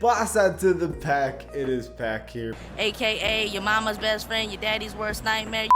Pass that to the pack. It is Pack here. AKA your mama's best friend, your daddy's worst nightmare.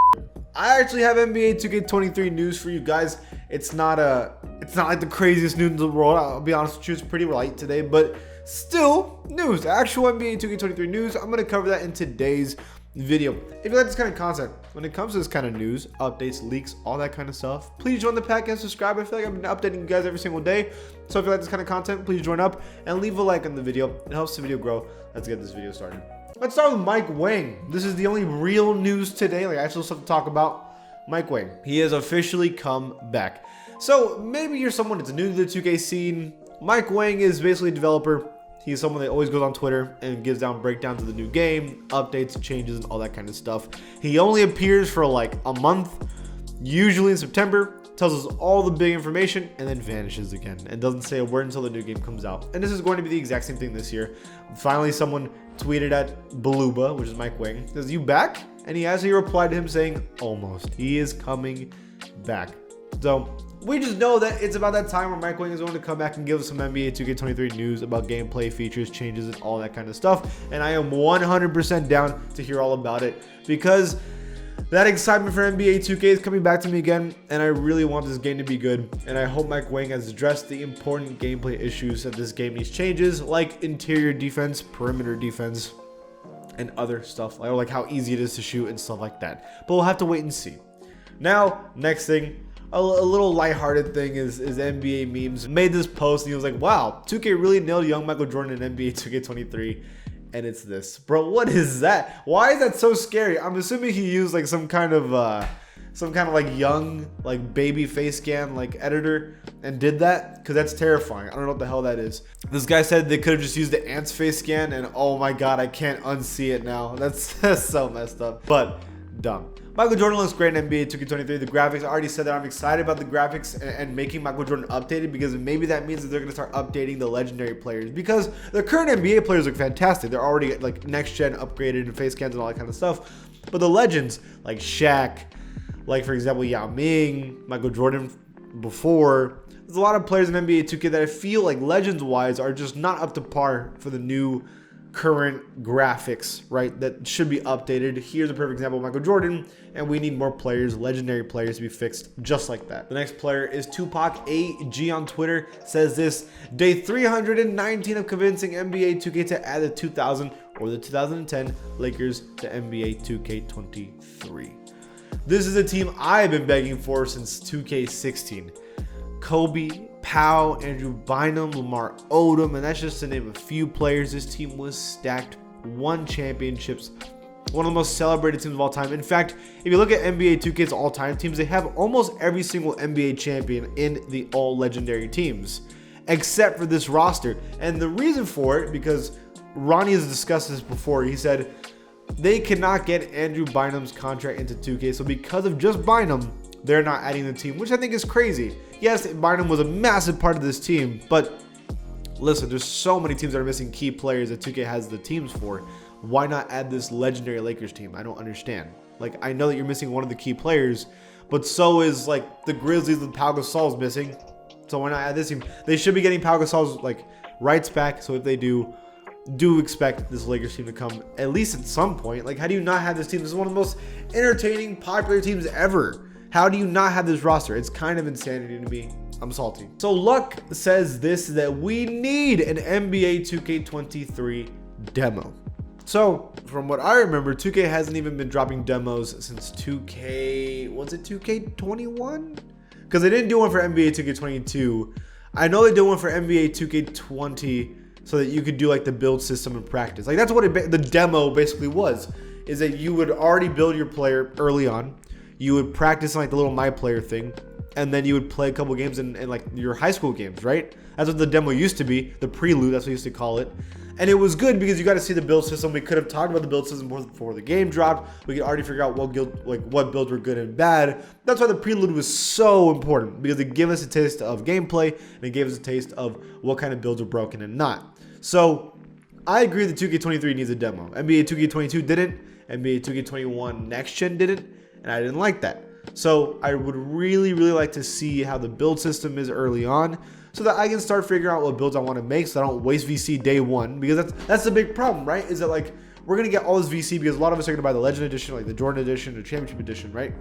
I actually have NBA 2K23 news for you guys. It's not like the craziest news in the world. I'll be honest with you, it's pretty light today, but still news. Actual NBA 2K23 news. I'm gonna cover that in today's video. If you like this kind of content, when it comes to this kind of news, updates, leaks, all that kind of stuff, please join the pack and subscribe. I feel like I've been updating you guys every single day. So if you like this kind of content, please join up and leave a like on the video. It helps the video grow. Let's get this video started. Let's start with Mike Wang. This is the only real news today, like actual stuff to talk about. Mike Wang. He has officially come back. So maybe you're someone that's new to the 2K scene. Mike Wang is basically a developer. He's someone that always goes on Twitter and gives down breakdowns of the new game, updates, changes, and all that kind of stuff. He only appears for like a month, usually in September, tells us all the big information, and then vanishes again and doesn't say a word until the new game comes out. And this is going to be the exact same thing this year. Finally, someone tweeted at Beluba, which is Mike Wang, says, "You back?" And he actually replied to him saying, "Almost." He is coming back. So we just know that it's about that time where Mike Wang is going to come back and give us some NBA 2K23 news about gameplay, features, changes, and all that kind of stuff. And I am 100% down to hear all about it because that excitement for NBA 2K is coming back to me again, and I really want this game to be good. And I hope Mike Wang has addressed the important gameplay issues that this game needs changes, like interior defense, perimeter defense, and other stuff, like how easy it is to shoot and stuff like that. But we'll have to wait and see. Now, next thing. A little lighthearted thing is NBA memes made this post and he was like, "Wow, 2K really nailed young Michael Jordan in NBA 2K23." And it's this. Bro, what is that? Why is that so scary? I'm assuming he used like some kind of like young like baby face scan like editor and did that, because that's terrifying. I don't know what the hell that is. This guy said they could have just used the ants face scan, and oh my god, I can't unsee it now. That's so messed up, but dumb. Michael Jordan looks great in NBA 2K23. The graphics, I already said that I'm excited about the graphics and making Michael Jordan updated, because maybe that means that they're going to start updating the legendary players, because the current NBA players look fantastic. They're already like next gen upgraded and face scans and all that kind of stuff. But the legends like Shaq, like for example Yao Ming, Michael Jordan before, there's a lot of players in NBA 2K that I feel like legends wise are just not up to par for the new current graphics, right? That should be updated. Here's a perfect example of Michael Jordan, and we need more players, legendary players, to be fixed just like that. The next player is Tupac AG on Twitter. Says this: day 319 of convincing NBA 2K to add the 2000 or the 2010 Lakers to NBA 2K23. This is a team I've been begging for since 2K16. Kobe, Powell, Andrew Bynum, Lamar Odom, and that's just to name a few players. This team was stacked, won championships, one of the most celebrated teams of all time. In fact, if you look at NBA 2K's all-time teams, they have almost every single NBA champion in the all-legendary teams, except for this roster. And the reason for it, because Ronnie has discussed this before, he said they cannot get Andrew Bynum's contract into 2K, so because of just Bynum, they're not adding the team, which I think is crazy. Yes, Bynum was a massive part of this team, but listen, there's so many teams that are missing key players that 2K has the teams for. Why not add this legendary Lakers team? I don't understand. Like, I know that you're missing one of the key players, but so is like the Grizzlies with Pau Gasol's missing. So why not add this team? They should be getting Pau Gasol's like rights back. So if they do expect this Lakers team to come at least at some point. Like, how do you not have this team? This is one of the most entertaining, popular teams ever. How do you not have this roster? It's kind of insanity to me. I'm salty. So Luck says this, that we need an NBA 2K23 demo. So from what I remember, 2K hasn't even been dropping demos since 2K, was it 2K21? Because they didn't do one for NBA 2K22. I know they did one for NBA 2K20 so that you could do like the build system in practice. Like that's what the demo basically was, is that you would already build your player early on. You would practice on like the little My Player thing, and then you would play a couple games in like your high school games, right? That's what the demo used to be, the Prelude, that's what we used to call it. And it was good because you got to see the build system. We could have talked about the build system before the game dropped. We could already figure out what builds were good and bad. That's why the Prelude was so important, because it gave us a taste of gameplay, and it gave us a taste of what kind of builds are broken and not. So I agree that 2K23 needs a demo. NBA 2K22 didn't. NBA 2K21 Next Gen didn't. And I didn't like that. So I would really like to see how the build system is early on. so that I can start figuring out what builds I want to make so I don't waste VC day one, because that's the big problem, right? Is that like we're gonna get all this VC because a lot of us are gonna buy the Legend Edition, like the Jordan Edition, the Championship Edition, right?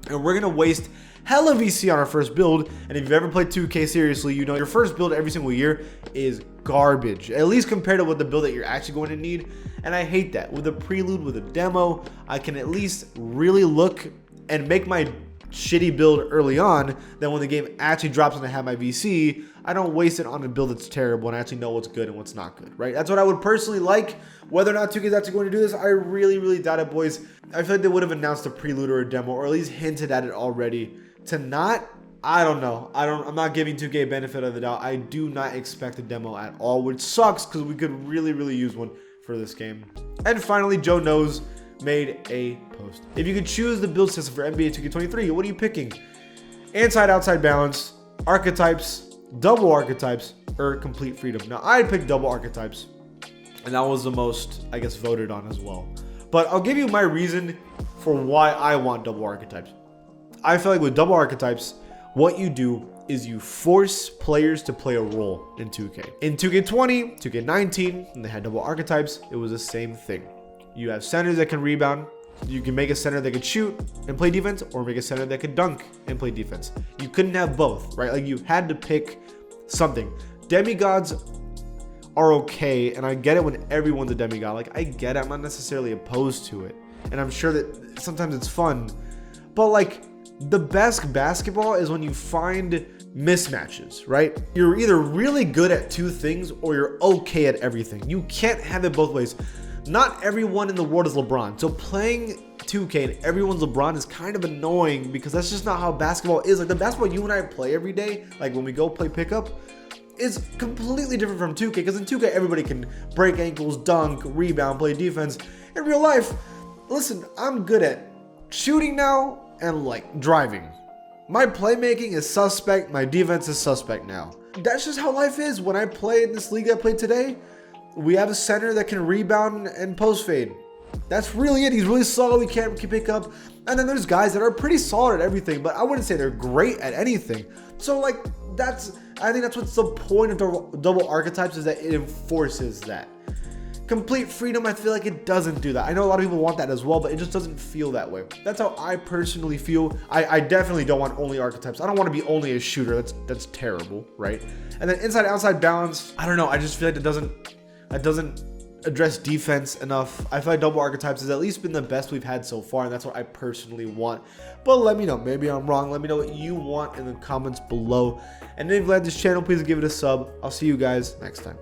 And we're gonna waste hella VC on our first build. And if you've ever played 2K seriously, you know your first build every single year is garbage, at least compared to what the build that you're actually going to need. And I hate that. With a prelude, with a demo, I can at least really look and make my shitty build early on. Then when the game actually drops and I have my VC, I don't waste it on a build that's terrible and I actually know what's good and what's not good, right? That's what I would personally like. Whether or not 2K is actually going to do this, I really doubt it, boys. I feel like they would have announced a prelude or a demo, or at least hinted at it already. To not, I don't know. I'm not giving 2K benefit of the doubt. I do not expect a demo at all, which sucks because we could really use one for this game. And finally, Joe Knows made a post. If you could choose the build system for NBA 2K23, what are you picking? Inside-outside balance, archetypes, double archetypes, or complete freedom? Now, I'd pick double archetypes, and that was the most, I guess, voted on as well. But I'll give you my reason for why I want double archetypes. I feel like with double archetypes, what you do is you force players to play a role in 2K. In 2K20, 2K19, when they had double archetypes, it was the same thing. You have centers that can rebound. You can make a center that could shoot and play defense, or make a center that could dunk and play defense. You couldn't have both, right? Like you had to pick something. Demigods are okay, and I get it when everyone's a demigod. Like I get it, I'm not necessarily opposed to it, and I'm sure that sometimes it's fun, but like the best basketball is when you find mismatches, right? You're either really good at two things or you're okay at everything. You can't have it both ways. Not everyone in the world is LeBron, so playing 2K and everyone's LeBron is kind of annoying because that's just not how basketball is. Like the basketball you and I play every day, like when we go play pickup, is completely different from 2K, because in 2K everybody can break ankles, dunk, rebound, play defense. In real life, listen, I'm good at shooting now and like driving. My playmaking is suspect, my defense is suspect now. That's just how life is. When I play in this league I played today, we have a center that can rebound and post fade. That's really it. He's really solid. We can't pick up. And then there's guys that are pretty solid at everything, but I wouldn't say they're great at anything. So like I think that's what's the point of double archetypes, is that it enforces that. Complete freedom, I feel like it doesn't do that. I know a lot of people want that as well, but it just doesn't feel that way. That's how I personally feel. I definitely don't want only archetypes. I don't want to be only a shooter. That's terrible, right? And then inside-outside balance, I don't know. I just feel like it doesn't address defense enough. I feel like double archetypes has at least been the best we've had so far, and that's what I personally want. But let me know. Maybe I'm wrong. Let me know what you want in the comments below. And if you like this channel, please give it a sub. I'll see you guys next time.